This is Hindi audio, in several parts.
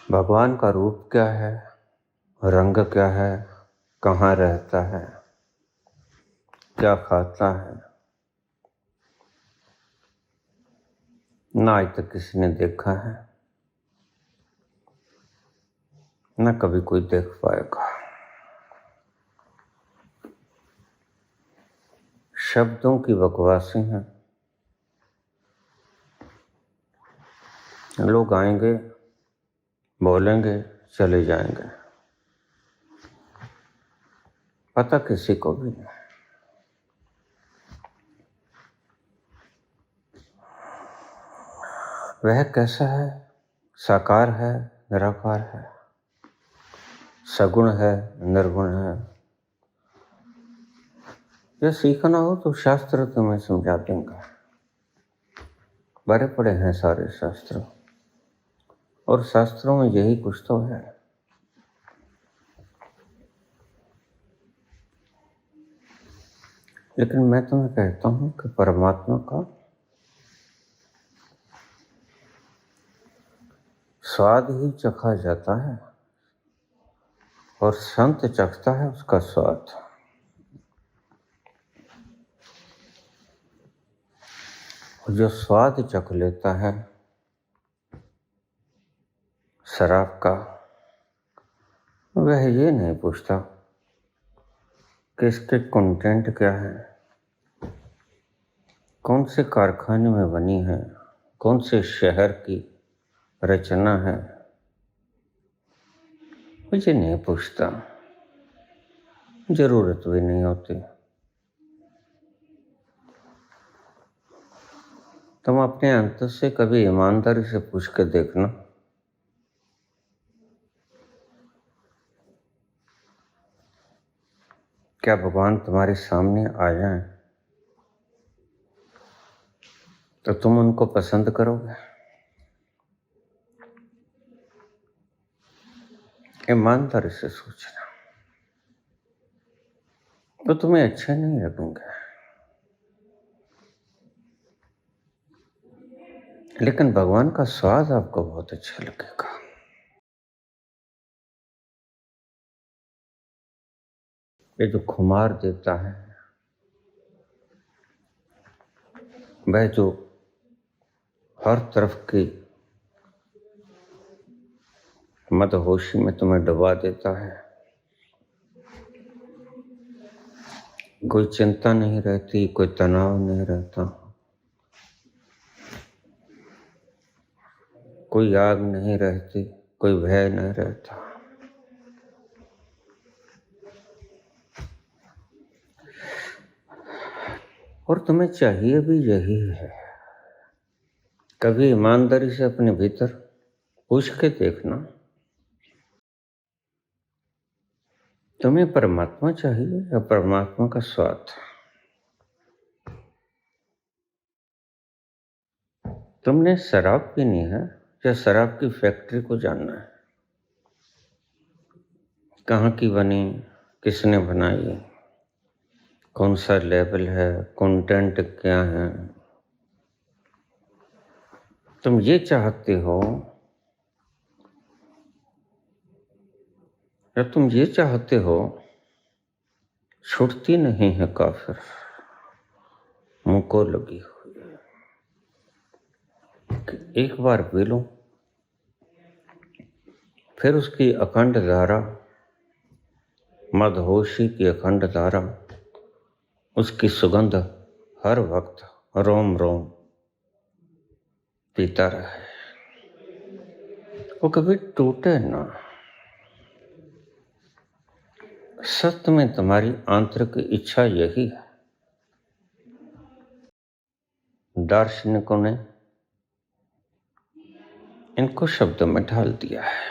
भगवान का रूप क्या है, रंग क्या है, कहाँ रहता है, क्या खाता है, ना आज तक किसी ने देखा है, ना कभी कोई देख पाएगा। शब्दों की बकवासी हैं। लोग आएंगे, बोलेंगे, चले जाएंगे, पता किसी को भी नहीं। वह कैसा है, साकार है, निराकार है, सगुण है, निर्गुण है। यह सीखना हो तो शास्त्र तुम्हें समझा देंगे। भरे पड़े हैं सारे शास्त्र, और शास्त्रों में यही कुछ तो है। लेकिन मैं तुम्हें कहता हूं कि परमात्मा का स्वाद ही चखा जाता है, और संत चखता है उसका स्वाद। जो स्वाद चख लेता है शराब का, वह ये नहीं पूछता कि इसके कंटेंट क्या है, कौन से कारखाने में बनी है, कौन से शहर की रचना है। मुझे नहीं पूछता, जरूरत भी नहीं होती। तुम अपने अंतर से कभी ईमानदारी से पूछ के देखना, क्या भगवान तुम्हारे सामने आ जाएं तो तुम उनको पसंद करोगे? ईमानदारी से सोचना, तो तुम्हें अच्छे नहीं लगेंगे। लेकिन भगवान का स्वाद आपको बहुत अच्छा लगेगा। ये जो खुमार देता है, वह जो हर तरफ की मदहोशी में तुम्हें डुबा देता है, कोई चिंता नहीं रहती, कोई तनाव नहीं रहता, कोई आग नहीं रहती, कोई भय नहीं रहता। और तुम्हें चाहिए भी यही है। कभी ईमानदारी से अपने भीतर पूछ के देखना, तुम्हें परमात्मा चाहिए या परमात्मा का स्वाद? तुमने शराब पीनी है या शराब की फैक्ट्री को जानना है? कहाँ की बनी, किसने बनाई, कौन सा लेवल है, कंटेंट क्या है? तुम ये चाहते हो या तुम ये चाहते हो, छुटती नहीं है काफिर, मुंह को लगी हुई है, कि एक बार पी लो, फिर उसकी अखंड धारा, मदहोशी की अखंड धारा, उसकी सुगंध हर वक्त रोम रोम पीता रहे, वो कभी टूटे ना। सत्य में तुम्हारी आंतरिक इच्छा यही है। दार्शनिकों ने इनको शब्दों में ढाल दिया है।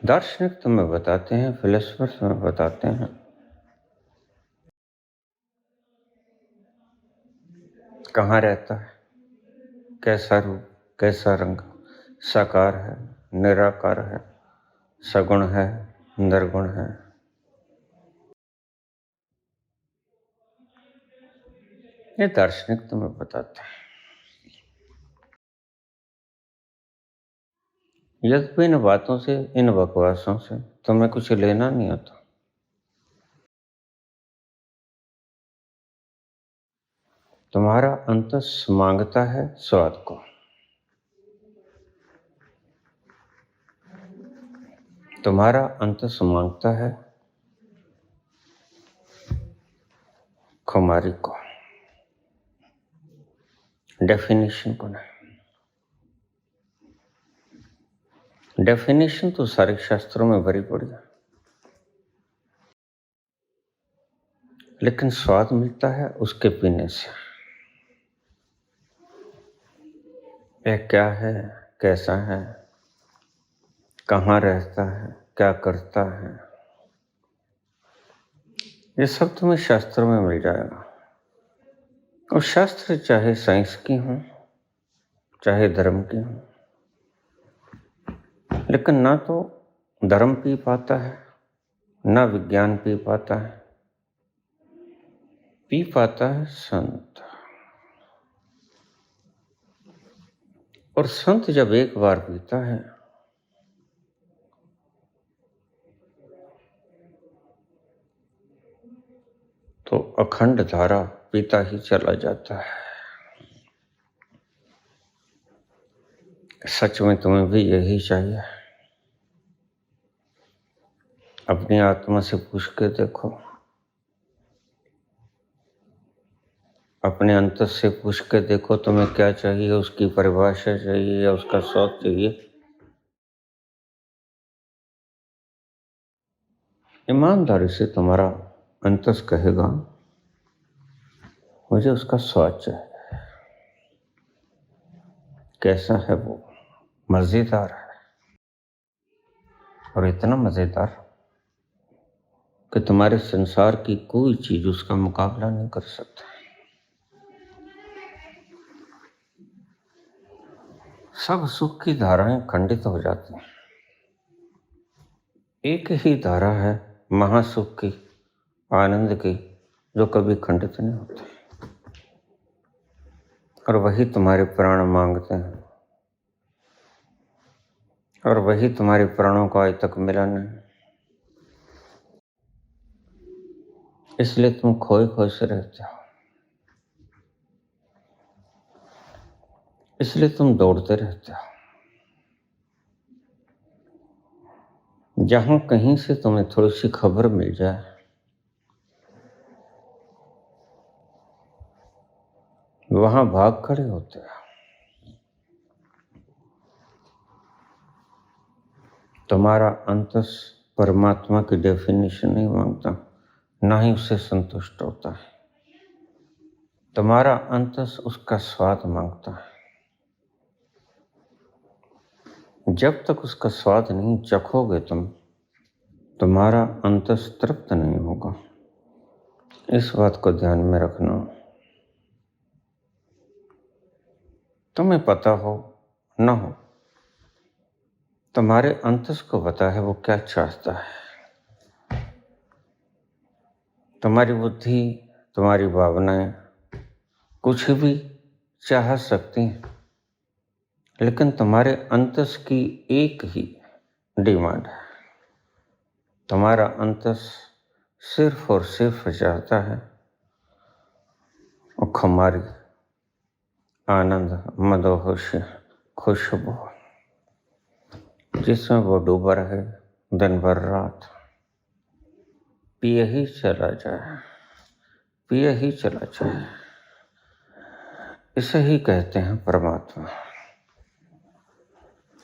दार्शनिक तुम्हें बताते हैं, फिलोसोफर तुम्हें बताते हैं, कहाँ रहता है, कैसा रूप, कैसा रंग, साकार है, निराकार है, सगुण है, निर्गुण है। ये दार्शनिक तुम्हें बताते हैं। यद्यपि इन बातों से, इन बकवासों से तुम्हें कुछ लेना नहीं आता। तुम्हारा अंतस मांगता है स्वाद को, तुम्हारा अंतस मांगता है खुमारी को, डेफिनेशन को नहीं। डेफिनेशन तो सारे शास्त्रों में भरी पड़ी है, लेकिन स्वाद मिलता है उसके पीने से। यह क्या है, कैसा है, कहाँ रहता है, क्या करता है, ये सब तुम्हें शास्त्रों में मिल जाएगा। और शास्त्र चाहे साइंस की हों, चाहे धर्म की हों, लेकिन ना तो धर्म पी पाता है, ना विज्ञान पी पाता है, पी पाता है संत। और संत जब एक बार पीता है तो अखंड धारा पीता ही चला जाता है। सच में तुम्हें भी यही चाहिए? अपनी आत्मा से पूछ के देखो, अपने अंतर से पूछ के देखो तुम्हें क्या चाहिए, उसकी परिभाषा चाहिए या उसका स्वाद चाहिए। ईमानदारी से तुम्हारा अंतस कहेगा मुझे उसका स्वाद चाहिए। कैसा है वो? मजेदार है, और इतना मजेदार कि तुम्हारे संसार की कोई चीज उसका मुकाबला नहीं कर सकता। सब सुख की धाराएं खंडित हो जाती हैं। एक ही धारा है महासुख की, आनंद की, जो कभी खंडित नहीं होती, और वही तुम्हारे प्राण मांगते हैं, और वही तुम्हारे प्राणों को आज तक मिला नहीं। इसलिए तुम खोए खोए से रहते हो, इसलिए तुम दौड़ते रहते हो। जहां कहीं से तुम्हें थोड़ी सी खबर मिल जाए, वहां भाग खड़े होते हो। तुम्हारा अंतस परमात्मा की डेफिनेशन नहीं मांगता, ना ही उससे संतुष्ट होता है। तुम्हारा अंतस उसका स्वाद मांगता है। जब तक उसका स्वाद नहीं चखोगे तुम, तुम्हारा अंतस तृप्त नहीं होगा। इस बात को ध्यान में रखना। तुम्हें पता हो न हो, तुम्हारे अंतस को पता है वो क्या चाहता है। तुम्हारी बुद्धि, तुम्हारी भावनाएं कुछ भी चाह सकती हैं, लेकिन तुम्हारे अंतस की एक ही डिमांड है। तुम्हारा अंतस सिर्फ और सिर्फ चाहता है वो खुमारी, आनंद, मदोहोश, खुशबू, जिसमें वो डूबा रहे दिन भर रात, पिए ही चला जाए, पिए ही चला जाए। इसे ही कहते हैं परमात्मा।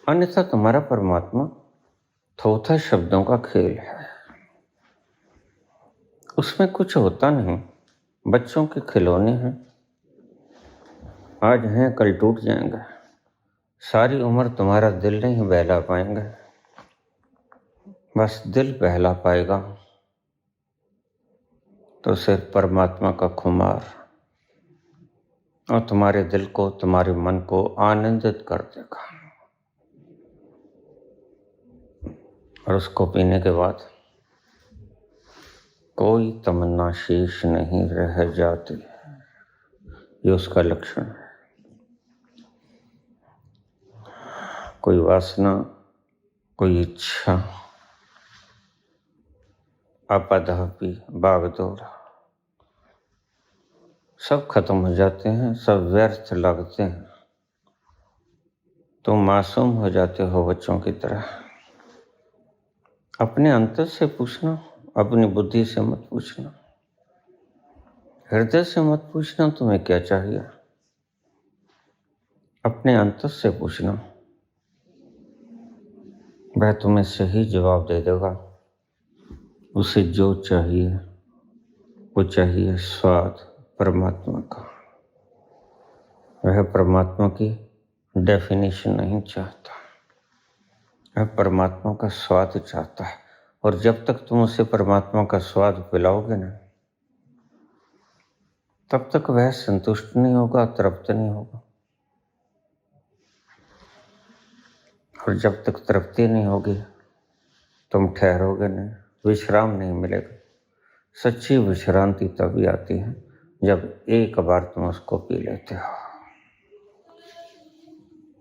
अन्यथा तुम्हारा परमात्मा थोथा शब्दों का खेल है, उसमें कुछ होता नहीं। बच्चों के खिलौने हैं, आज हैं कल टूट जाएंगे। सारी उम्र तुम्हारा दिल नहीं बहला पाएंगे, बस दिल बहला पाएगा तो सिर्फ परमात्मा का खुमार, और तुम्हारे दिल को, तुम्हारे मन को आनंदित कर देगा। और उसको पीने के बाद कोई तमन्ना शेष नहीं रह जाती। ये उसका लक्षण है। कोई वासना कोई इच्छा, आपाधापी, भागदौड़ सब खत्म हो जाते हैं, सब व्यर्थ लगते हैं। तुम मासूम हो जाते हो बच्चों की तरह। अपने अंतर से पूछना, अपनी बुद्धि से मत पूछना, हृदय से मत पूछना तुम्हें क्या चाहिए। अपने अंतर से पूछना, वह तुम्हें सही जवाब दे देगा। उसे जो चाहिए वो चाहिए स्वाद परमात्मा का। वह परमात्मा की डेफिनेशन नहीं चाहता, वह परमात्मा का स्वाद चाहता है। और जब तक तुम उसे परमात्मा का स्वाद पिलाओगे ना, तब तक वह संतुष्ट नहीं होगा, तृप्त नहीं होगा। और जब तक तृप्ति नहीं होगी, तुम ठहरोगे नहीं, विश्राम नहीं मिलेगा। सच्ची विश्रांति तभी आती है जब एक बार तुम उसको पी लेते हो।